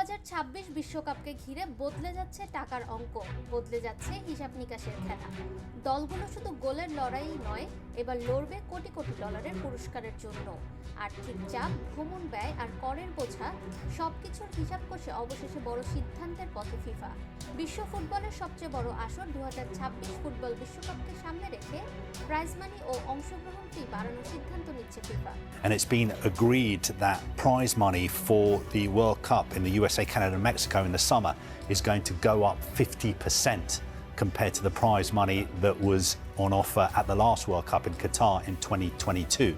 2026 বিশ্বকাপকে ঘিরে বদলে যাচ্ছে টাকার অঙ্ক, বদলে যাচ্ছে হিসাব নিকাশের খেলা। দলগুলো শুধু গোলের লড়াই নয়, এবার লড়বে কোটি কোটি ডলারের পুরস্কারের জন্য। আর্থিক চাপ, ভ্রমণ ব্যয় আর করের বোঝা সবকিছুর হিসাব কষে অবশেষে বড় সিদ্ধান্তের পথে ফিফা। বিশ্ব ফুটবলের সবচেয়ে বড় আসর 2026 ফুটবল বিশ্বকাপকে সামনে রেখে প্রাইজ মানি ও অংশগ্রহণ ফি বাড়ানোর সিদ্ধান্ত নিচ্ছে FIFA. And it's been agreed that prize money for the World Cup in the USA, Canada and Mexico in the summer is going to go up 50% compared to the prize money that was on offer at the last World Cup in Qatar in 2022.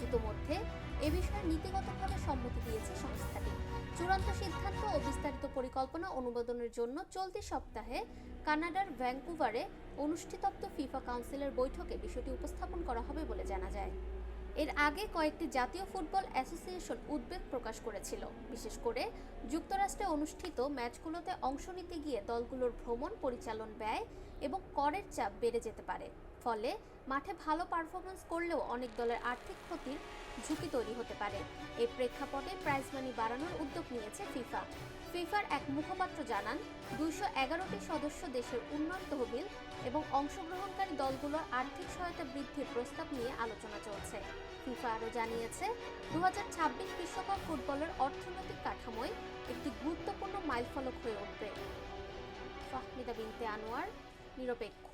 ইতোমধ্যে এ বিষয়ে নীতিগতভাবে সম্মতি দিয়েছে সংস্থাটি। চূড়ান্ত সিদ্ধান্ত ও বিস্তারিত পরিকল্পনা অনুমোদনের জন্য চলতি সপ্তাহে কানাডার ভ্যাঙ্কুভারে অনুষ্ঠিতব্য ফিফা কাউন্সিলের বৈঠকে বিষয়টি উপস্থাপন করা হবে বলে জানা যায়। এর আগে কয়েকটি জাতীয় ফুটবল অ্যাসোসিয়েশন উদ্বেগ প্রকাশ করেছিল, বিশেষ করে যুক্তরাষ্ট্রে অনুষ্ঠিত ম্যাচগুলোতে অংশ নিতে গিয়ে দলগুলোর ভ্রমণ, পরিচালন ব্যয় এবং করের চাপ বেড়ে যেতে পারে। ফলে মাঠে ভালো পারফরমেন্স করলেও অনেক দলের আর্থিক ক্ষতির ঝুঁকি তৈরি হতে পারে। এই প্রেক্ষাপটে প্রাইজ মানি বাড়ানোর উদ্যোগ নিয়েছে ফিফা। ফিফার এক মুখপাত্র জানান, 211টি সদস্য দেশের উন্নয়ন তহবিল এবং অংশগ্রহণকারী দলগুলোর আর্থিক সহায়তা বৃদ্ধির প্রস্তাব নিয়ে আলোচনা চলছে। ফিফা আরও জানিয়েছে, 2026 বিশ্বকাপ ফুটবলের অর্থনৈতিক কাঠামোয় একটি গুরুত্বপূর্ণ মাইলফলক হয়ে উঠবে। ফাহমিদা বিনতে আনোয়ার, নিরপেক্ষ।